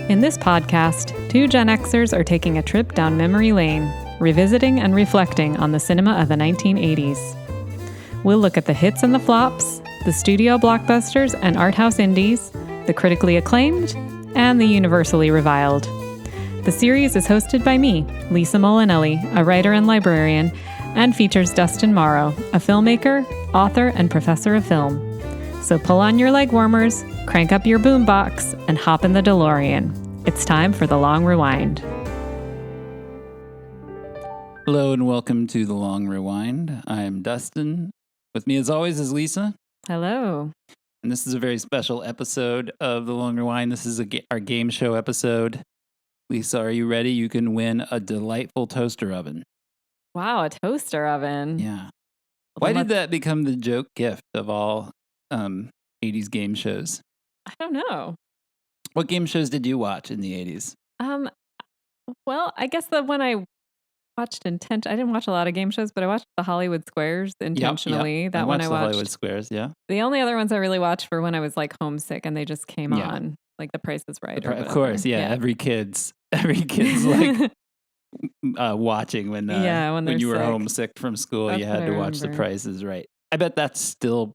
In this podcast, two Gen Xers are taking a trip down memory lane, revisiting and reflecting on the cinema of the 1980s. We'll look at the hits and the flops, the studio blockbusters and art house indies, the critically acclaimed, and the universally reviled. The series is hosted by me, Lisa Molinelli, a writer and librarian, and features Dustin Morrow, a filmmaker, author, and professor of film. So pull on your legwarmers, crank up your boombox, and hop in the DeLorean. It's time for the Long Rewind. Hello and welcome to the Long Rewind. I'm Dustin. With me as always is Lisa. Hello. And this is a very special episode of the Long Rewind. This is our game show episode. Lisa, are you ready? You can win a delightful toaster oven. Wow, a toaster oven. Yeah. Why did that become the joke gift of all 80s game shows? I don't know. What game shows did you watch in the 80s? Well, I guess the one I watched I didn't watch a lot of game shows, but I watched the Hollywood Squares intentionally. Yep. That one I watched. The Hollywood Squares, yeah. The only other ones I really watched were when I was like homesick and they just came on, like The Price is Right. Of course, yeah. Every kid's like watching when you were homesick from school. That's you had to watch The Price is Right. I bet that's still.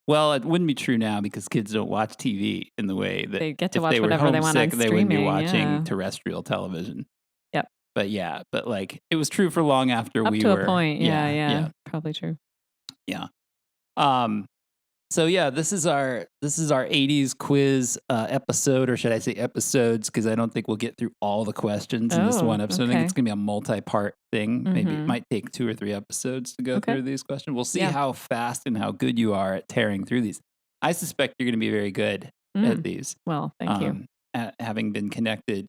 Well, it wouldn't be true now because kids don't watch TV in the way that they get to watch whatever they want on streaming. They wouldn't be watching terrestrial television. Yep. But like it was true for long after Up we to were. A point. Yeah. Probably true. Yeah. So yeah, this is our 80s quiz episode, or should I say episodes? Because I don't think we'll get through all the questions in this one episode. Okay. I think it's gonna be a multi-part thing. Mm-hmm. Maybe it might take 2 or 3 episodes to go through these questions. We'll see how fast and how good you are at tearing through these. I suspect you're gonna be very good at these. Well, thank you. Having connected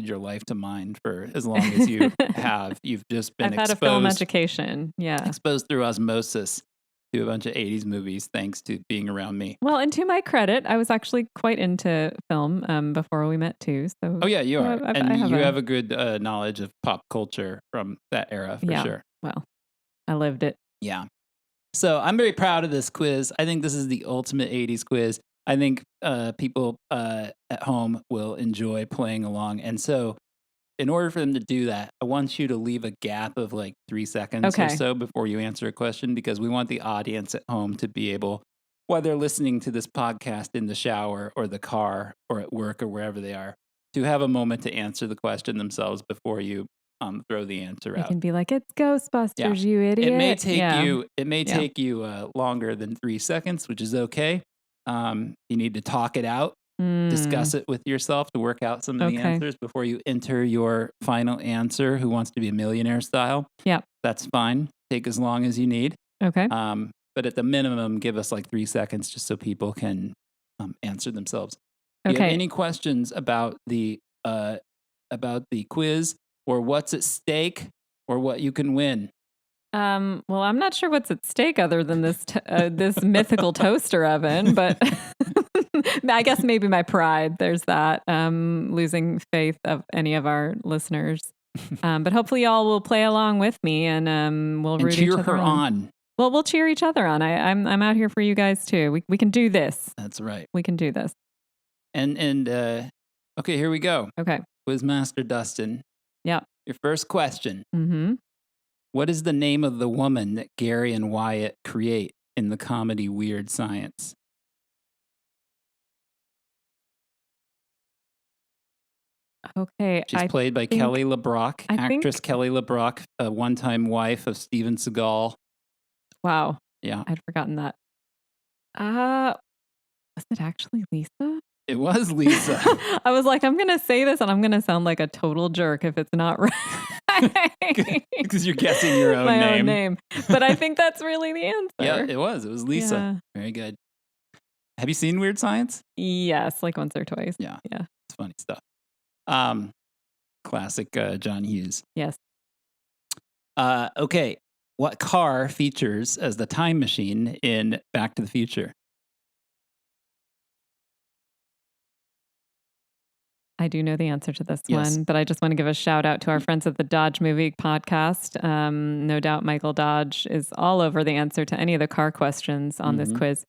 your life to mine for as long as you have, you've just been I've had a film education. Yeah, exposed through osmosis to a bunch of 80s movies thanks to being around me. Well, and to my credit, I was actually quite into film before we met too. So you are. You have a good knowledge of pop culture from that era for sure. Well, I lived it. Yeah. So I'm very proud of this quiz. I think this is the ultimate 80s quiz. I think people at home will enjoy playing along. And so in order for them to do that, I want you to leave a gap of like 3 seconds or so before you answer a question, because we want the audience at home to be able, whether listening to this podcast in the shower or the car or at work or wherever they are, to have a moment to answer the question themselves before you throw the answer out. You can be like, "It's Ghostbusters, you idiot." It may take you longer than 3 seconds, which is okay. You need to talk it out. Discuss it with yourself to work out some of the answers before you enter your final answer, Who Wants to Be a Millionaire style. Yeah. That's fine. Take as long as you need. Okay. But at the minimum, give us like 3 seconds just so people can answer themselves. Okay. Do you have any questions about the quiz or what's at stake or what you can win? Well, I'm not sure what's at stake other than this this mythical toaster oven, but I guess maybe my pride. There's that. Losing faith of any of our listeners. But hopefully y'all will play along with me and we'll root cheer each other her on. Well, we'll cheer each other on. I'm out here for you guys too. We can do this. That's right. We can do this. And okay, here we go. Okay. Quizmaster Dustin. Yeah. Your first question. Mm-hmm. What is the name of the woman that Gary and Wyatt create in the comedy Weird Science? Okay. She's played by Kelly LeBrock, actress Kelly LeBrock, a one-time wife of Steven Seagal. Wow. Yeah. I'd forgotten that. Was it actually Lisa? It was Lisa. I was like, I'm going to say this and I'm going to sound like a total jerk if it's not right. Because you're guessing your own My own name. But I think that's really the answer. Yeah, it was. It was Lisa. Yeah. Very good. Have you seen Weird Science? Yes, like once or twice. Yeah. Yeah. It's funny stuff. Classic John Hughes. Yes. Okay. What car features as the time machine in Back to the Future? I do know the answer to this one, but I just want to give a shout out to our friends at the Dodge Movie Podcast. No doubt Michael Dodge is all over the answer to any of the car questions on this quiz.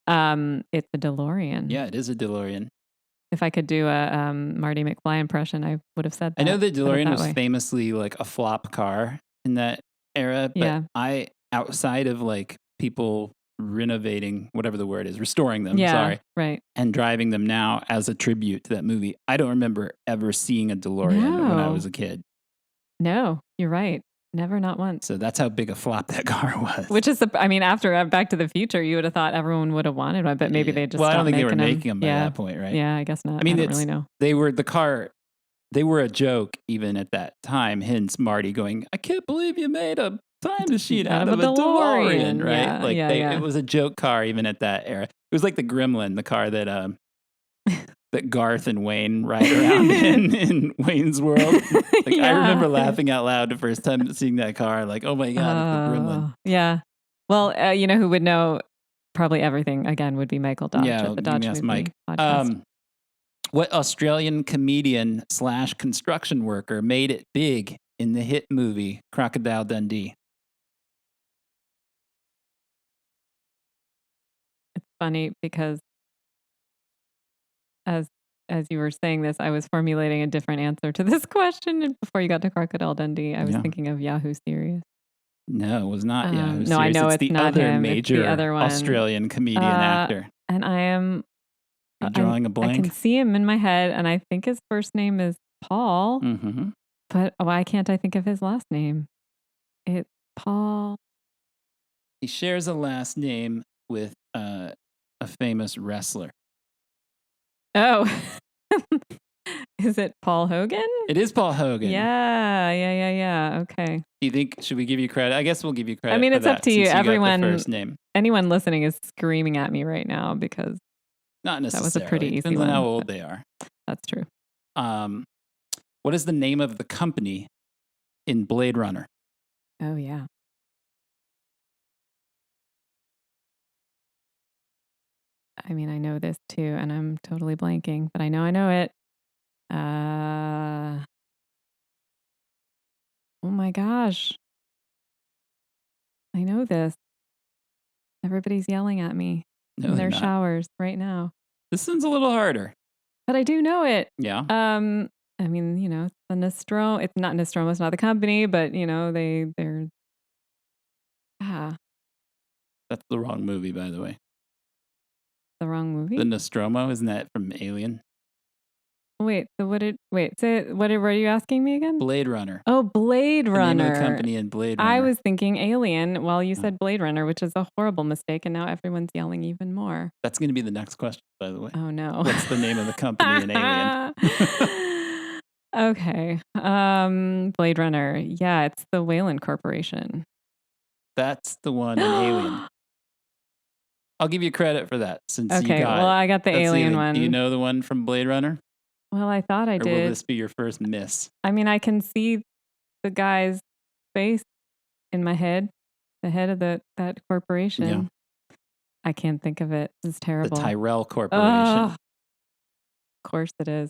It's a DeLorean. Yeah, it is a DeLorean. if I could do a Marty McFly impression, I would have said that. I know the DeLorean was way. famously like a flop car in that era, but Yeah. outside of like people renovating, whatever the word is, restoring them, Yeah, sorry, right. and driving them now as a tribute to that movie, I don't remember ever seeing a DeLorean when I was a kid. No, you're right. Never, not once. So that's how big a flop that car was. Which is, after Back to the Future, you would have thought everyone would have wanted one, but maybe they just Well, I don't think they were making making them by that point, right? Yeah, I guess not. I mean, I don't really know. They were a joke even at that time. Hence Marty going, I can't believe you made a time machine out of a DeLorean, right? Yeah, It was a joke car even at that era. It was like the Gremlin, the car that that Garth and Wayne ride around in Wayne's World. I remember laughing out loud the first time seeing that car. Like, oh my God, it's the Gremlin. Yeah. Well, you know who would know probably everything again would be Michael Dodge at the Dodge Movie Mike. podcast. What Australian comedian / construction worker made it big in the hit movie Crocodile Dundee? It's funny because as you were saying this, I was formulating a different answer to this question. And before you got to Crocodile Dundee, I was thinking of Yahoo Serious. No, it was not Yahoo Serious. No, I know it's the not other him. major it's the other one. Australian comedian actor. And I am drawing a blank. I can see him in my head, and I think his first name is Paul. Mm-hmm. But why can't I think of his last name? It's Paul. He shares a last name with a famous wrestler. Oh, is it Paul Hogan? It is Paul Hogan. Yeah. Okay. Do you think, should we give you credit? I guess we'll give you credit. I mean, for it's that up to you. Everyone, got the first name. Anyone listening is screaming at me right now because not necessarily. That was a pretty easy Depends one. on how old they are. That's true. What is the name of the company in Blade Runner? Oh, yeah. I mean, I know this too, and I'm totally blanking, but I know it. Oh my gosh. I know this. Everybody's yelling at me in their showers right now. This one's a little harder. But I do know it. Yeah. I mean, it's the Nostromo. It's not Nostromo. It's not the company, but they're. That's the wrong movie, by the way. The wrong movie? The Nostromo, isn't that from Alien? Wait, so what were you asking me again? Blade Runner. Oh, Blade Runner. The name of the company in Blade Runner. I was thinking Alien while you said Blade Runner, which is a horrible mistake, and now everyone's yelling even more. That's going to be the next question, by the way. Oh, no. What's the name of the company in Alien? Okay. Blade Runner. Yeah, it's the Wayland Corporation. That's the one in Alien. I'll give you credit for that since you got well, I got the Alien one. Do you know the one from Blade Runner? Well, I thought I did. Or will this be your first miss? I mean, I can see the guy's face in my head, the head of that corporation. Yeah. I can't think of it. It's terrible. The Tyrell Corporation. Of course it is.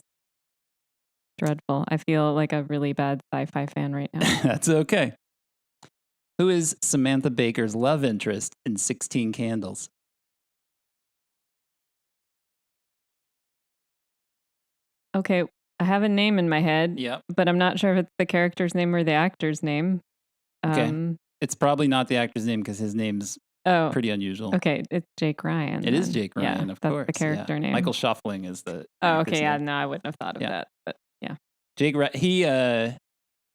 Dreadful. I feel like a really bad sci-fi fan right now. That's okay. Who is Samantha Baker's love interest in 16 Candles? Okay, I have a name in my head, but I'm not sure if it's the character's name or the actor's name. Okay. It's probably not the actor's name because his name's pretty unusual. Okay, it's Jake Ryan. It is Jake Ryan, of course. That's the character name. Michael Shuffling is the okay, yeah, no, I wouldn't have thought of that, but yeah. Jake Ryan,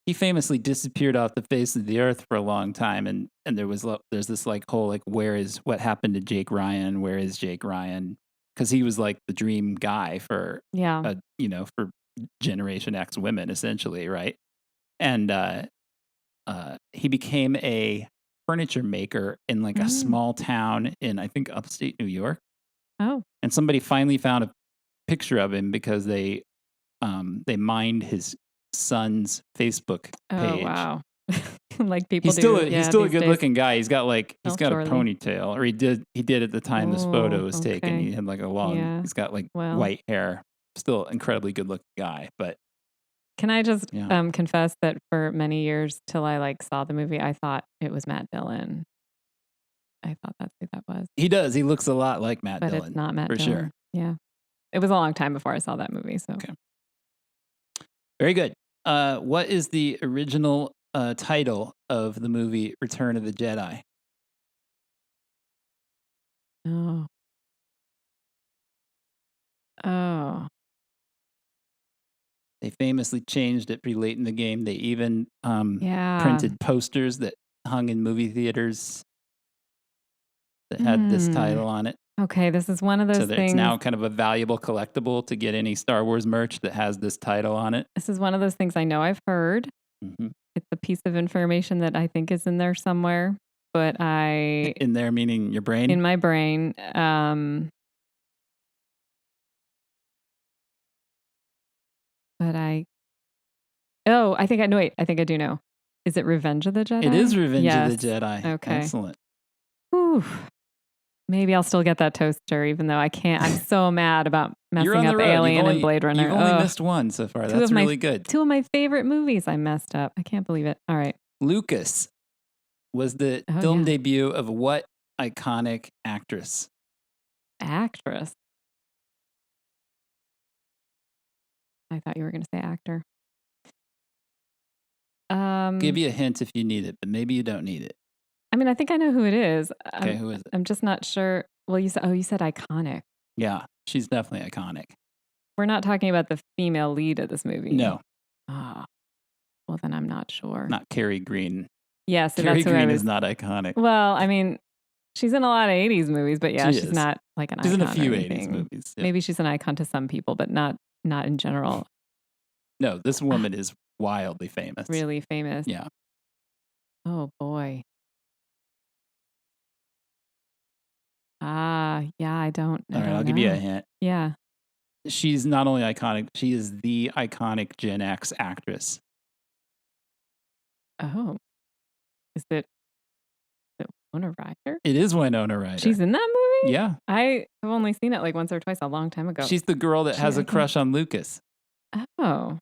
he famously disappeared off the face of the earth for a long time, and there's this like whole like what happened to Jake Ryan? Where is Jake Ryan? Because he was like the dream guy for for Generation X women, essentially, right? And he became a furniture maker in like a small town in, I think, upstate New York. Oh. And somebody finally found a picture of him because they mined his son's Facebook page. Oh, wow. Like people he's still do. He's still a good looking guy. He's got a Charlie. ponytail, or he did at the time this photo was taken. He had like a long, he's got like white hair. Still incredibly good looking guy. But can I just confess that for many years till I like saw the movie, I thought it was Matt Dillon. I thought that's who that was. He does. He looks a lot like Matt Dillon. But it's not Matt Dillon. For sure. Yeah. It was a long time before I saw that movie. So Okay. Very good. What is the original title of the movie Return of the Jedi? Oh. Oh. They famously changed it pretty late in the game. They even Yeah. printed posters that hung in movie theaters that had this title on it. Okay, this is one of those So things. it's now kind of a valuable collectible to get any Star Wars merch that has this title on it. This is one of those things I know I've heard. Mm-hmm. It's a piece of information that I think is in there somewhere, but In there meaning your brain? in my brain, but I think I know. Wait, I think I do know. Is it Revenge of the Jedi? It is Revenge Yes. of the Jedi. Okay. Excellent. Whew. Maybe I'll still get that toaster, even though I can't. I'm so mad about You're messing on up the road. Alien and Blade Runner. You've only missed one so far. That's really good. Two of my favorite movies I messed up. I can't believe it. All right. Lucas was the film debut of what iconic actress? Actress. I thought you were going to say actor. Give you a hint if you need it, but maybe you don't need it. I mean, I think I know who it is. Okay, who is it? I'm just not sure. Well, you said iconic. Yeah, she's definitely iconic. We're not talking about the female lead of this movie. No. Oh, well, then I'm not sure. Not Carrie Green. Yeah, so Carrie that's Green is not iconic. Well, I mean, she's in a lot of 80s movies, but yeah, she's not like an icon. She's in a few 80s movies. Yeah. Maybe she's an icon to some people, but not in general. No, this woman is wildly famous. Really famous. Yeah. Oh, boy. Yeah, I don't know. All right, I'll give you a hint. Yeah. She's not only iconic, she is the iconic Gen X actress. Oh. Is it Winona Ryder? It is Winona Ryder. She's in that movie? Yeah. I have only seen it like once or twice a long time ago. She's the girl that has a crush on Lucas. Oh.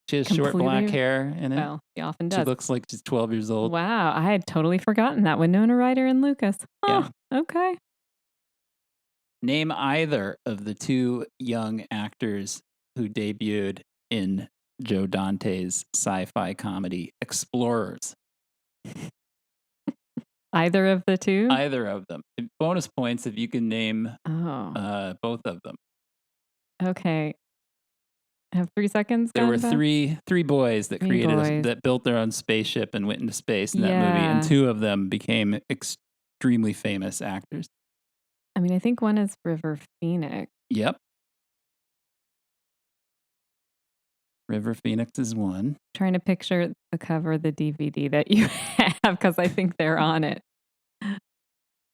She has short black hair in it. Well, she often does. She looks like she's 12 years old. Wow. I had totally forgotten that. Winona Ryder and Lucas. Oh, yeah. Okay. Name either of the two young actors who debuted in Joe Dante's sci-fi comedy Explorers. Either of the two? Either of them. Bonus points if you can name both of them. Okay. I have 3 seconds. There were three boys that that built their own spaceship and went into space in that movie, and two of them became extremely famous actors. I mean, I think one is River Phoenix. Yep. River Phoenix is one. Trying to picture the cover of the DVD that you have because I think they're on it.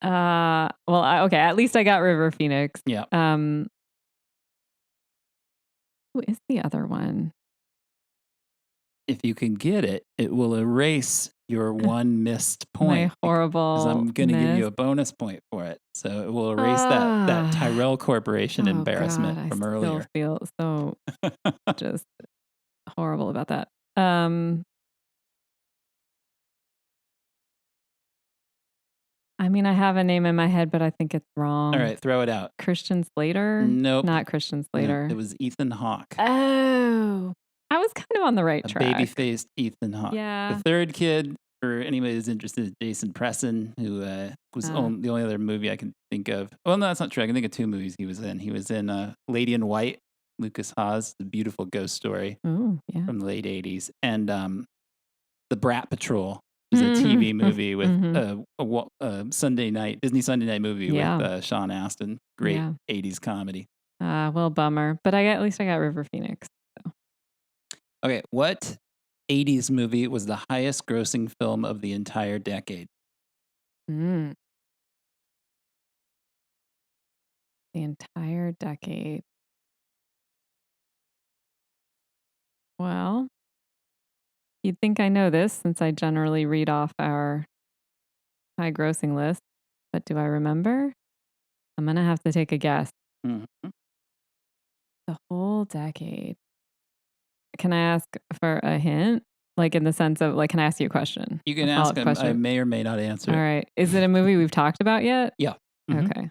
Okay, at least I got River Phoenix. Yeah. Who is the other one? If you can get it, it will erase your one missed point. My horrible. Because I'm going to give you a bonus point for it. So it will erase that Tyrell Corporation embarrassment from earlier. I still feel so just horrible about that. I mean, I have a name in my head, but I think it's wrong. All right, throw it out. Christian Slater? Nope. Not Christian Slater. No, it was Ethan Hawke. Oh. I was kind of on the right track. Baby-faced Ethan Hawke. Yeah. The third kid, for anybody who's interested, is Jason Presson, who was the only other movie I can think of. Well, no, that's not true. I can think of 2 movies he was in. He was in Lady in White, Lucas Haas, the beautiful ghost story from the late 80s. And The Brat Patrol is a TV movie with a Sunday night, Disney Sunday night movie with Sean Astin. Great 80s comedy. Well, bummer. But at least I got River Phoenix. So. Okay, what 80s movie was the highest grossing film of the entire decade? The entire decade. Well, you'd think I know this since I generally read off our high grossing list, but do I remember? I'm going to have to take a guess. Mm-hmm. The whole decade. Can I ask for a hint? Like in the sense of, can I ask you a question? You can ask him. I may or may not answer. All right. Is it a movie we've talked about yet? Yeah. Mm-hmm. Okay.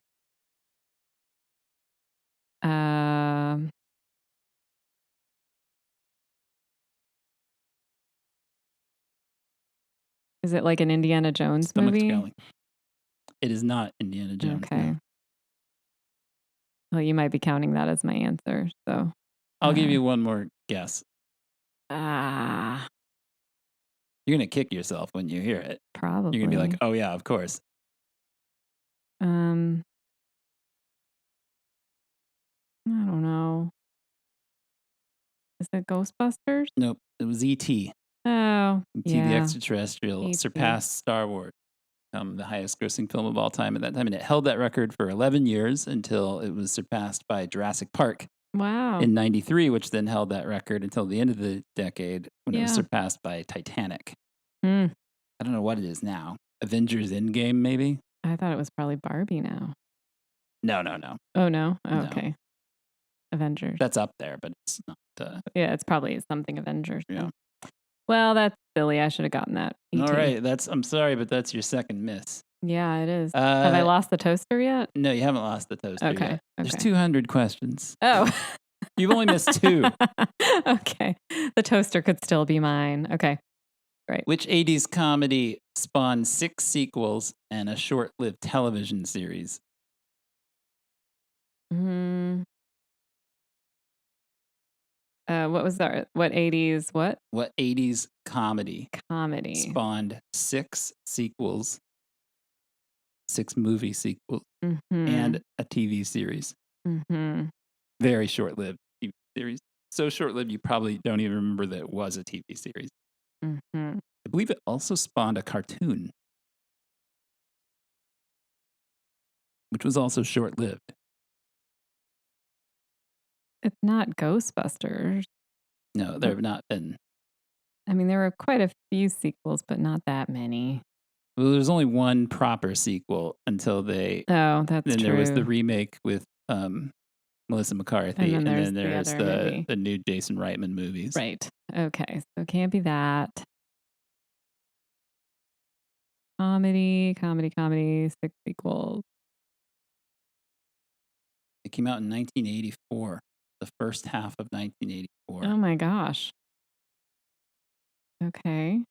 Is it like an Indiana Jones Stomach movie? growling. It is not Indiana Jones. Okay. No. Well, you might be counting that as my answer. So I'll give you one more guess. Ah, You're going to kick yourself when you hear it. probably. You're going to be like, oh, yeah, of course. I don't know. Is it Ghostbusters? Nope. It was E.T. Oh, E.T. yeah. the Extraterrestrial E.T. surpassed Star Wars, the highest grossing film of all time at that time. And it held that record for 11 years until it was surpassed by Jurassic Park Wow. in 93, which then held that record until the end of the decade when it was Yeah. surpassed by Titanic. Hmm. I don't know what it is now. Avengers Endgame, maybe? I thought it was probably Barbie now. No. Oh, no? Oh, No. okay. Avengers. That's up there, but it's not. Yeah, it's probably something Avengers. Yeah. Well, that's silly. I should have gotten that. All E.T. right. I'm sorry, but that's your second miss. Yeah, it is. Have I lost the toaster yet? No, you haven't lost the toaster Okay. yet. There's Okay. 200 questions. Oh. You've only missed 2. Okay. The toaster could still be mine. Okay. Great. Which 80s comedy spawned 6 sequels and a short-lived television series? What was that? What 80s? What? What 80s comedy Comedy. spawned 6 sequels, 6 movie sequels, Mm-hmm. and a TV series? Mm-hmm. Very short-lived TV series. So short-lived you probably don't even remember that it was a TV series. Mm-hmm. I believe it also spawned a cartoon, which was also short-lived. It's not Ghostbusters. No, there have not been. I mean, there were quite a few sequels, but not that many. Well, there's only one proper sequel until they. Oh, that's then true. there was the remake with Melissa McCarthy, And then there's there's the other movie. the new Jason Reitman movies. Right. Okay. So it can't be that. Comedy, 6 sequels. It came out in 1984, the first half of 1984. Oh my gosh. Okay.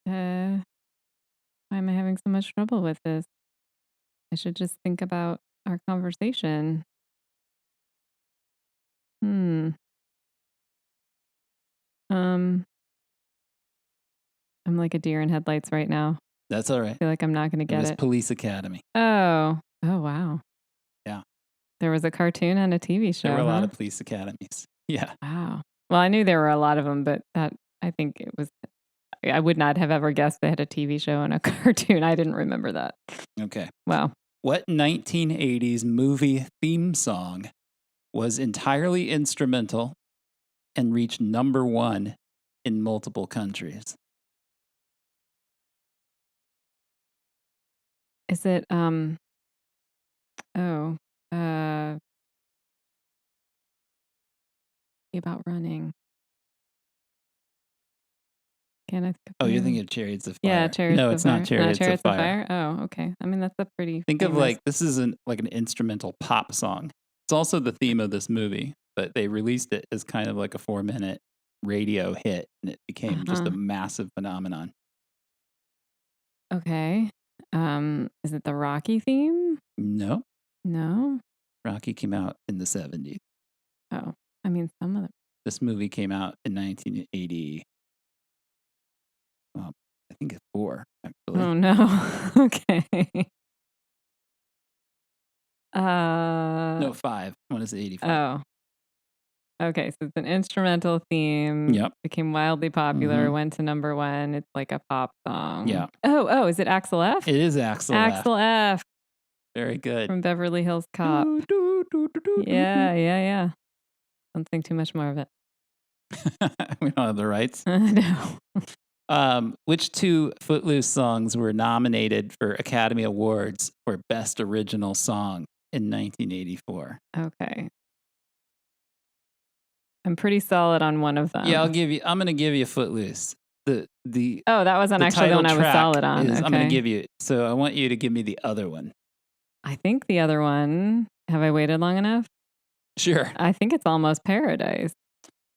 Why am I having so much trouble with this? I should just think about our conversation. I'm like a deer in headlights right now. That's all right. I feel like I'm not going to It get was it. Police Academy. Oh, wow. Yeah. There was a cartoon and a TV show. There were a lot huh? of police academies. Yeah. Wow. Well, I knew there were a lot of them, but I think it was, I would not have ever guessed they had a TV show and a cartoon. I didn't remember that. Okay. Wow. What 1980s movie theme song was entirely instrumental and reached number 1 in multiple countries? Is it, about running? Can I? Oh, you're thinking of Chariots of Fire. Yeah, Chariots No, of it's Fire. not Chariots of Fire. Oh, okay. I mean, that's a pretty Think of famous- this is an instrumental pop song. It's also the theme of this movie, but they released it as kind of like a 4-minute radio hit, and it became just a massive phenomenon. Okay. Is it the Rocky theme? No. No. Rocky came out in the 70s. Oh, I mean, some of them. This movie came out in 1980. Well, I think it's 4, actually. Oh no. Okay. No, 5. One is 85. Oh. Okay, so it's an instrumental theme. Yep. Became wildly popular. Went to number 1. It's like a pop song. Yeah. Oh, is it Axel F? It is Axel F. Axel F. Very good. From Beverly Hills Cop. Yeah. Don't think too much more of it. We don't have the rights. No. Which 2 Footloose songs were nominated for Academy Awards for Best Original Song in 1984? Okay. I'm pretty solid on one of them. Yeah, I'm going to give you Footloose. That wasn't actually the one I was solid on. Okay. I'm going to give you. So I want you to give me the other one. I think the other one. Have I waited long enough? Sure. I think it's Almost Paradise.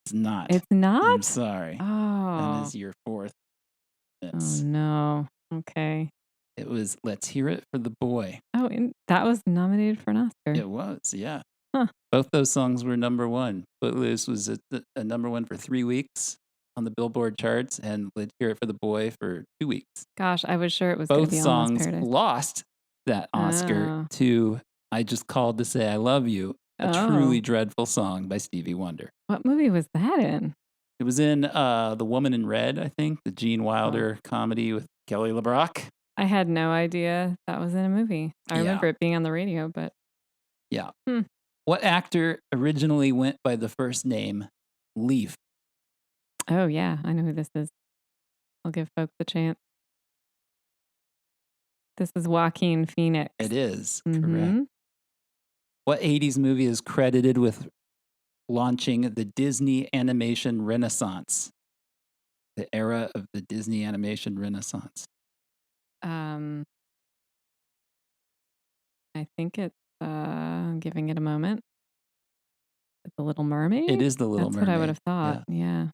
It's not. It's not? I'm sorry. That Oh. is your fourth Oh, miss. no. Okay. It was Let's Hear It for the Boy. Oh, and that was nominated for an Oscar. It was, yeah. Huh. Both those songs were number one. Footloose was a number one for 3 weeks on the Billboard charts, and Let's Hear It for the Boy for 2 weeks. Gosh, I was sure it was going to Both be Almost songs Paradise. lost that Oscar Oh. to I Just Called to Say I Love You, a truly dreadful song by Stevie Wonder. What movie was that in? It was in The Woman in Red, I think, the Gene Wilder comedy with Kelly LeBrock. I had no idea that was in a movie. I remember it being on the radio, but... Yeah. What actor originally went by the first name Leaf? Oh, yeah. I know who this is. I'll give folks a chance. This is Joaquin Phoenix. It is, correct. What 80s movie is credited with launching the Disney animation renaissance? The era of the Disney animation renaissance. I think it's giving it a moment. It's The Little Mermaid? It is The Little Mermaid. That's what I would have thought. Yeah.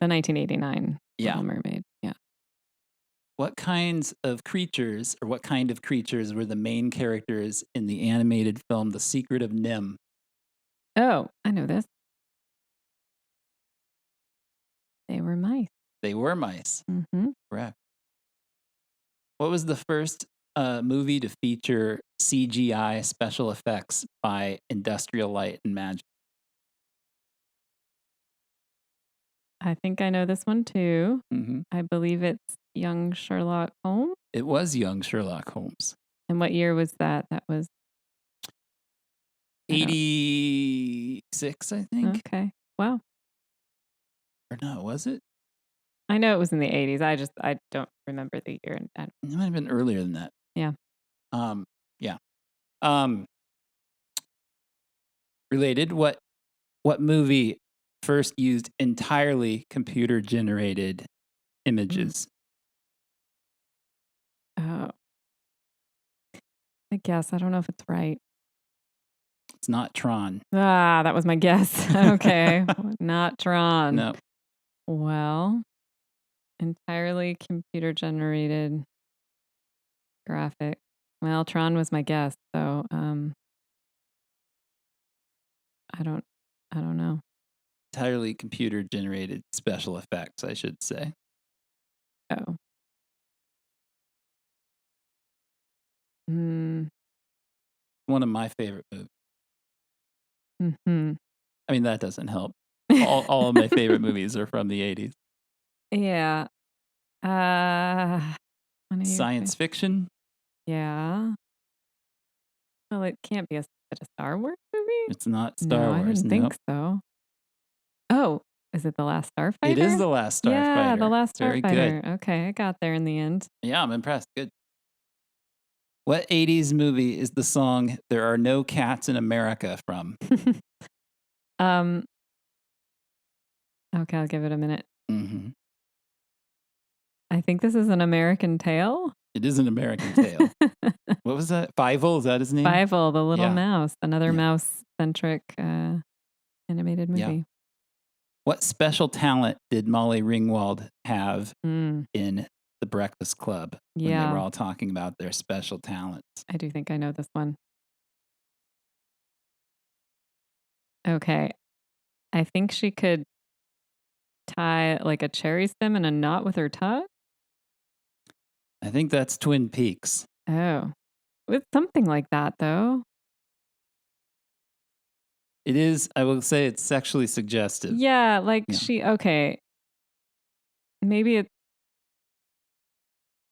The 1989 Yeah. Little Mermaid. Yeah. What kind of creatures were the main characters in the animated film The Secret of Nim? Oh, I know this. They were mice. They were mice. Mm-hmm. Correct. What was the first movie to feature CGI special effects by Industrial Light and Magic? I think I know this one too. Mm-hmm. I believe it's Young Sherlock Holmes. It was Young Sherlock Holmes. And what year was that? That was 86, I think. Okay. Wow. Or no, was it? I know it was in the 80s. I don't remember the year. It might have been earlier than that. Yeah. Yeah. Related, what movie first used entirely computer generated images? Oh. I guess. I don't know if it's right. It's not Tron. Ah, that was my guess. Okay. Not Tron. No. Well, entirely computer generated graphic. Well, Tron was my guess, so I don't know. Entirely computer generated special effects, I should say. Oh. One of my favorite movies. Mm-hmm. I mean, that doesn't help. All of my favorite movies are from the 80s. Yeah. Science fiction? Yeah. Well, it can't be a Star Wars movie? It's not Star Wars. I didn't think so. Oh, is it The Last Starfighter? It is The Last Starfighter. Yeah, The Last Very Starfighter. good. Okay, I got there in the end. Yeah, I'm impressed. Good. What 80s movie is the song There Are No Cats in America from? Okay, I'll give it a minute. Mm-hmm. I think this is An American Tale. It is An American Tale. What was that? Fievel, is that his name? Fievel, the little mouse. Another mouse-centric animated movie. Yeah. What special talent did Molly Ringwald have in The Breakfast Club when they were all talking about their special talents? I do think I know this one. Okay. I think she could tie like a cherry stem in a knot with her tongue. I think that's Twin Peaks. Oh. It's something like that, though. It is, I will say it's sexually suggestive. Yeah, like okay. Maybe it's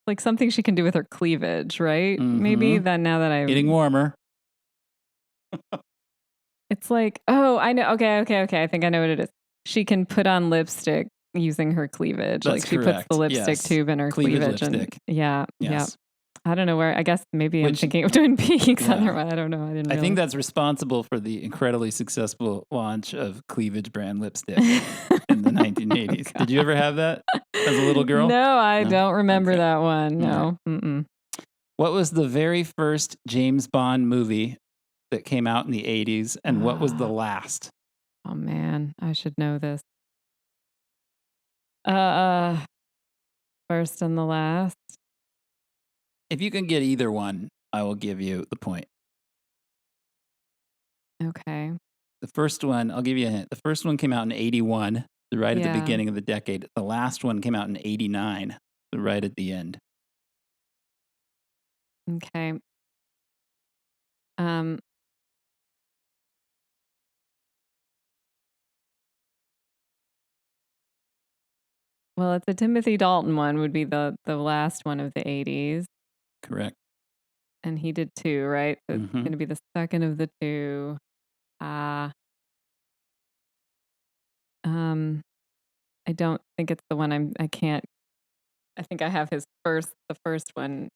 like something she can do with her cleavage, right? Mm-hmm. Maybe then now that I'm getting warmer. It's like, oh, I know. Okay. I think I know what it is. She can put on lipstick using her cleavage. That's like she correct. puts the lipstick tube in her cleavage. Lipstick. And yeah. I don't know where. I guess maybe I'm thinking of Twin Peaks. Otherwise, I don't know. I think that's responsible for the incredibly successful launch of cleavage brand lipstick in the 1980s. Did you ever have that as a little girl? No, I don't remember that one. No. Mm-mm. What was the very first James Bond movie that came out in the 80s, and what was the last? Oh man, I should know this. Uh, First and the last. If you can get either one, I will give you the point. Okay. The first one, I'll give you a hint. The first one came out in 81, right at the Yeah. beginning of the decade. The last one came out in 89, right at the end. Okay. Um. Well, it's a Timothy Dalton one. Would be the last one of the 80s, Correct. and he did 2, right? So it's going to be the second of the 2. I don't think it's the one I can't. I think I have the first one.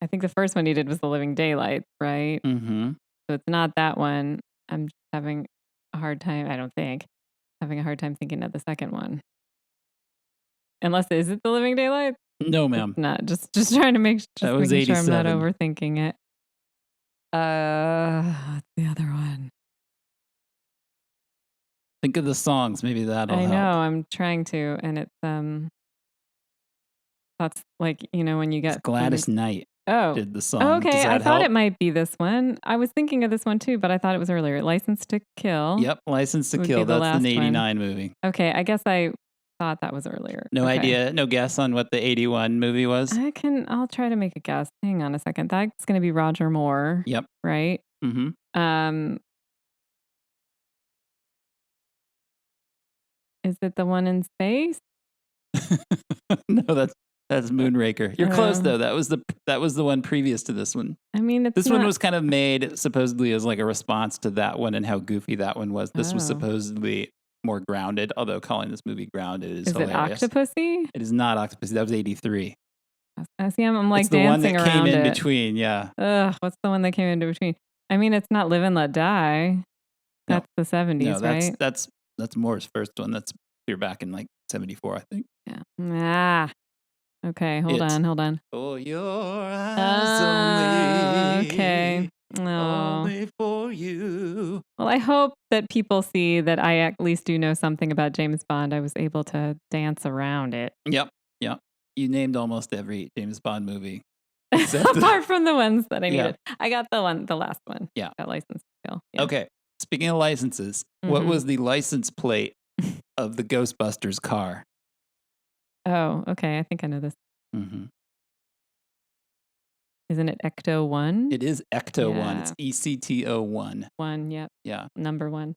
I think the first one he did was The Living Daylights, right? Mm-hmm. So it's not that one. I'm just having a hard time. I don't think having a hard time thinking of the second one. Unless is it The Living Daylights? No, ma'am. Not just trying to make That was making sure I'm not 87. overthinking it. What's the other one? Think of the songs. Maybe that'll I help. know I'm trying to, and it's that's like when you get It's Gladys Knight did the song. Oh, okay. Does I that thought help? it might be this one. I was thinking of this one too, but I thought it was earlier. License to Kill. Yep, License to would be Kill. the That's an last one. 89 movie. Okay, I guess I thought that was earlier. No Okay. idea, no guess on what the 81 movie was? I'll try to make a guess. Hang on a second. That's going to be Roger Moore. Yep. Right? Mm-hmm. Is it the one in space? No, that's Moonraker. You're close though. That was the one previous to this one. I mean, This one was kind of made supposedly as like a response to that one and how goofy that one was. This was supposedly more grounded, although calling this movie grounded is hilarious. It Octopussy? It is not Octopussy. That was 83. I see. I'm like it's the dancing one that around came in it. between. Yeah. Ugh, what's the one that came in between? I mean, it's not Live and Let Die. That's the 70s, right? That's Moore's first one. That's you're back in like 74, I think. Yeah. Okay, hold on. For your eyes only. Okay. Only for you. Well, I hope that people see that I at least do know something about James Bond. I was able to dance around it. Yep. You named almost every James Bond movie. Apart from the ones that I needed. Yeah. I got the last one. Yeah. That License to Kill. Yeah. Okay. Speaking of licenses, what was the license plate of the Ghostbusters car? Oh, okay. I think I know this. Mm-hmm. Isn't it Ecto 1? It is Ecto 1. It's ECTO 1. 1, yep. Yeah. Number 1.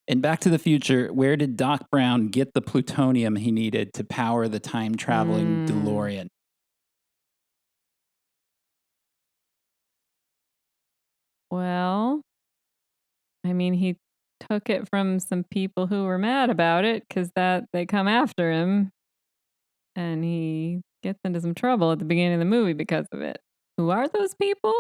In Back to the Future, where did Doc Brown get the plutonium he needed to power the time-traveling DeLorean? Well, I mean, he took it from some people who were mad about it because they come after him, and he gets into some trouble at the beginning of the movie because of it. Who are those people?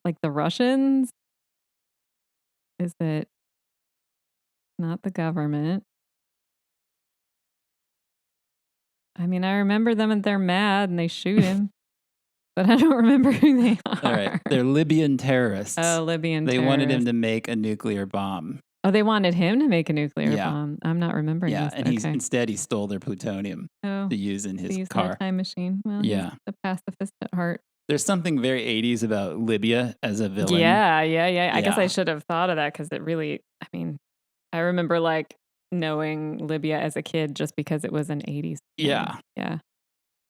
Like the Russians? Is it not the government? I mean, I remember them and they're mad and they shoot him, but I don't remember who they are. All right. They're Libyan terrorists. Oh, Libyan They terrorists. wanted him to make a nuclear bomb. Oh, they wanted him to make a nuclear bomb. I'm not remembering this. And instead he stole their plutonium to use in his car. A time machine. Well, he's a pacifist at heart. There's something very 80s about Libya as a villain. Yeah. I guess I should have thought of that because it really, I mean, I remember like knowing Libya as a kid just because it was an 80s thing. Yeah.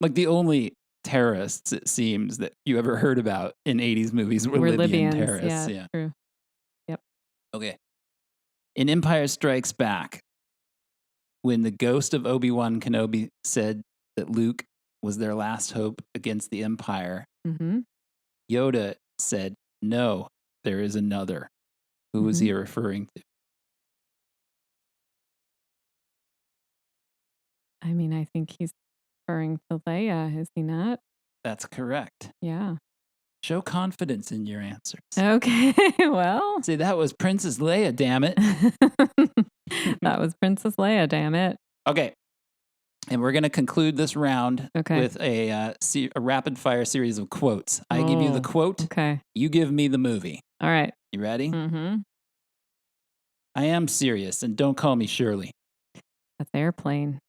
Like the only terrorists, it seems, that you ever heard about in 80s movies were Libyan Libyans. terrorists. Yeah, true. Yep. Okay. In Empire Strikes Back, when the ghost of Obi-Wan Kenobi said that Luke was their last hope against the Empire, Yoda said, "No, there is another." Who was he referring to? I mean, I think he's referring to Leia, is he not? That's correct. Yeah. Show confidence in your answers. Okay, well. See, that was Princess Leia, damn it. That was Princess Leia, damn it. Okay. And we're going to conclude this round Okay. with a rapid fire series of quotes. I give you the quote. Okay. You give me the movie. All right. You ready? Mm-hmm. I am serious, and don't call me Shirley. That's Airplane.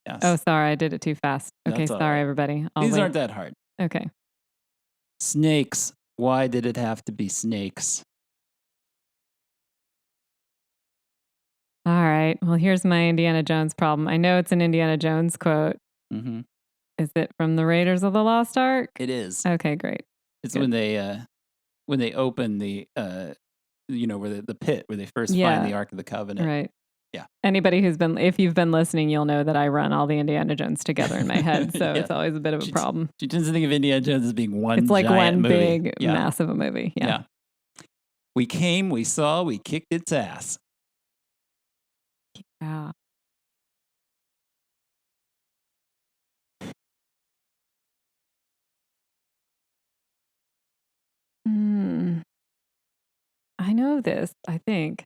Yes. Oh, sorry. I did it too fast. Okay. That's all Sorry, right. everybody. These aren't that hard. Okay. Snakes. Why did it have to be snakes? All right. Well, here's my Indiana Jones problem. I know it's an Indiana Jones quote. Mm-hmm. Is it from the Raiders of the Lost Ark? It is. Okay, great. It's Good. when they open the where the pit where they first find the Ark of the Covenant. Right. Yeah. Anybody if you've been listening, you'll know that I run all the Indiana Jones together in my head, so it's always a bit of a problem. She tends to think of Indiana Jones as being one. It's like one movie. big, massive a movie. Yeah. We came, we saw, we kicked its ass. Yeah. I know this, I think.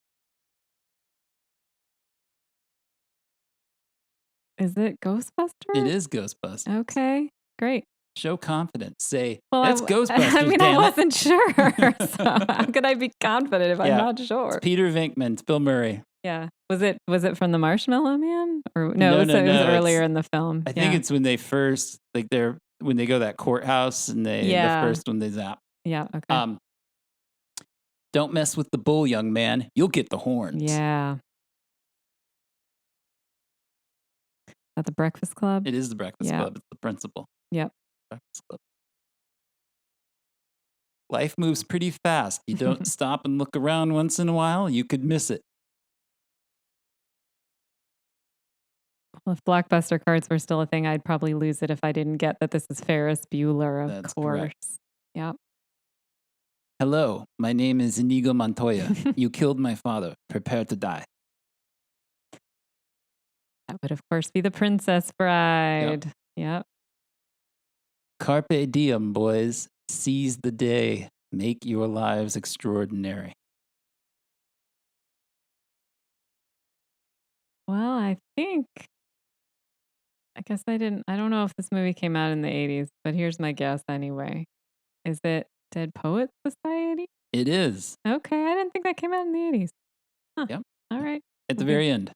Is it Ghostbusters? It is Ghostbusters. Okay, great. Show confidence. Say, that's Ghostbusters, I mean, damn I wasn't sure. So how could I be confident if I'm not sure? It's Peter Venkman. It's Bill Murray. Yeah. Was it from the Marshmallow Man? Or no, it was earlier in the film. I think it's when they first, when they go to that courthouse and the first one they zap. Yeah, okay. Don't mess with the bull, young man. You'll get the horns. Yeah. At the Breakfast Club? It is the Breakfast Club. It's the principal. Yep. Breakfast Club. Life moves pretty fast. You don't stop and look around once in a while, you could miss it. Well, if Blockbuster cards were still a thing, I'd probably lose it if I didn't get that this is Ferris Bueller, of That's course. Correct. Yep. Hello, my name is Inigo Montoya. You killed my father. Prepare to die. That would, of course, be the Princess Bride. Yep. Carpe diem, boys. Seize the day. Make your lives extraordinary. Well, I guess I don't know if this movie came out in the 80s, but here's my guess anyway. Is it Dead Poets Society? It is. Okay, I didn't think that came out in the 80s. Huh. Yep. All right. At the very end.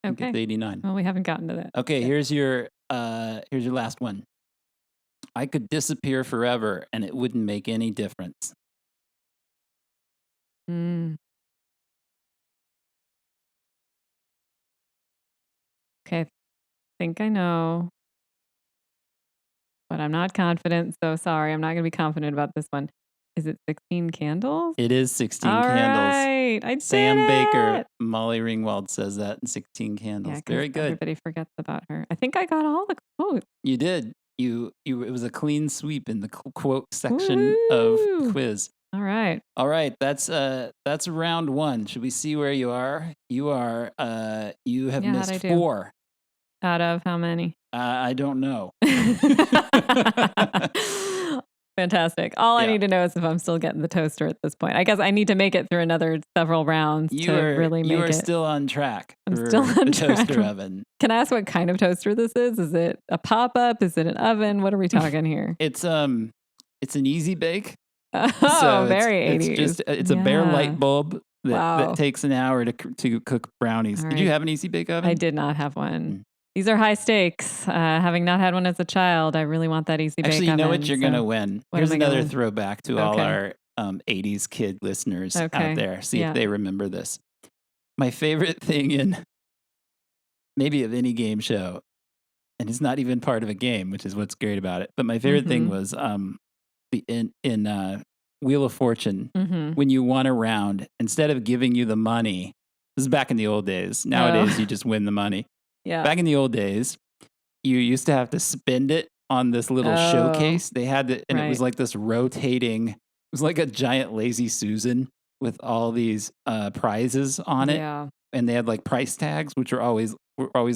Okay. It's 89. Well, we haven't gotten to that. Okay, here's your last one. I could disappear forever and it wouldn't make any difference. Okay, I think I know, but I'm not confident. So sorry, I'm not going to be confident about this one. Is it 16 Candles? It is 16 All Candles. Right, I did Sam it. Baker, Molly Ringwald says that in 16 Candles. Yeah, very good. Everybody forgets about her. I think I got all the quotes. You did. It was a clean sweep in the quote section of the quiz. All right. That's round one. Should we see where you are? You have missed 4. Out of how many? I don't know. Fantastic. All I need to know is if I'm still getting the toaster at this point. I guess I need to make it through another several rounds to really make it. You are still on track. I'm still on the track. Toaster oven. Can I ask what kind of toaster this is? Is it a pop-up? Is it an oven? What are we talking here? It's an easy bake. Oh, so very 80s. It's a bare light bulb that takes an hour to cook brownies. Right. Did you have an easy bake oven? I did not have one. These are high stakes. Having not had one as a child, I really want that easy bake oven. Actually, you know what? You're going to win. Here's another throwback to all our 80s kid listeners out there. See if they remember this. My favorite thing in maybe of any game show, and it's not even part of a game, which is what's great about it. But my favorite thing was in Wheel of Fortune, when you won a round, instead of giving you the money, this is back in the old days. Nowadays, you just win the money. Yeah. Back in the old days, you used to have to spend it on this little showcase. They had it, and it was like this rotating. It was like a giant Lazy Susan with all these prizes on it, and they had like price tags, which were always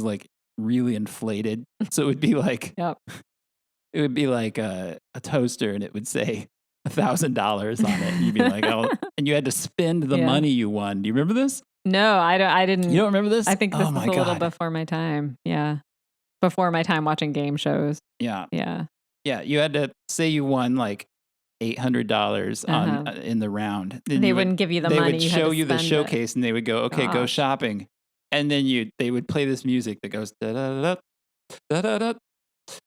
like really inflated. So it would be like, it would be like a toaster, and it would say $1,000 on it. And you'd be like, oh, and you had to spend the money you won. Do you remember this? No, I didn't. You don't remember this? I think this was a little before my time. Yeah. before my time watching game shows. Yeah. Yeah. Yeah. You had to say you won like $800 on in the round. Then They wouldn't give you the money. They would you show had to you the spend showcase, and they would go, "Okay, go Gosh. shopping," and then they would play this music that goes da da da da da da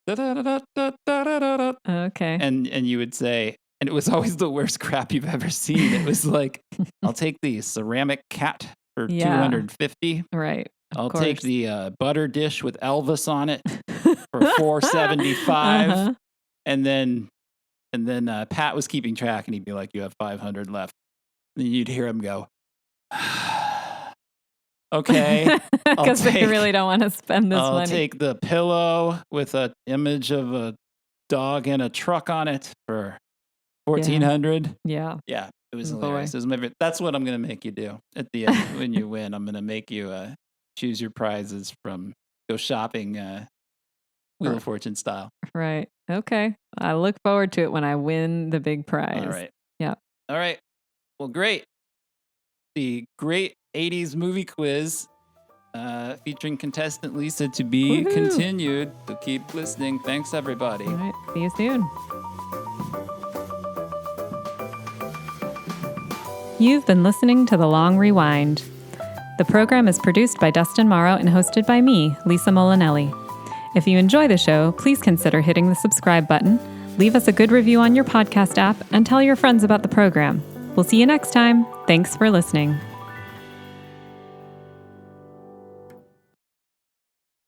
da da da da da da. Okay. And you would say, and it was always the worst crap you've ever seen. It was like, "I'll take the ceramic cat for $250. Right. I'll take the butter dish with Elvis on it for $475." And then Pat was keeping track, and he'd be like, "You have 500 left." And then you'd hear him go, "Okay." Because they really don't want to spend this money. I'll take the pillow with an image of a dog and a truck on it for $1,400. Yeah. Yeah. It was hilarious. It was my favorite. That's what I'm going to make you do at the end when you win. I'm going to make you choose your prizes from go shopping Wheel of Fortune style. Right. Okay. I look forward to it when I win the big prize. All right. Yeah. All right. Well, great. The great 80s movie quiz featuring contestant Lisa to be continued. So keep listening. Thanks, everybody. All right. See you soon. You've been listening to The Long Rewind. The program is produced by Dustin Morrow and hosted by me, Lisa Molinelli. If you enjoy the show, please consider hitting the subscribe button, leave us a good review on your podcast app, and tell your friends about the program. We'll see you next time. Thanks for listening.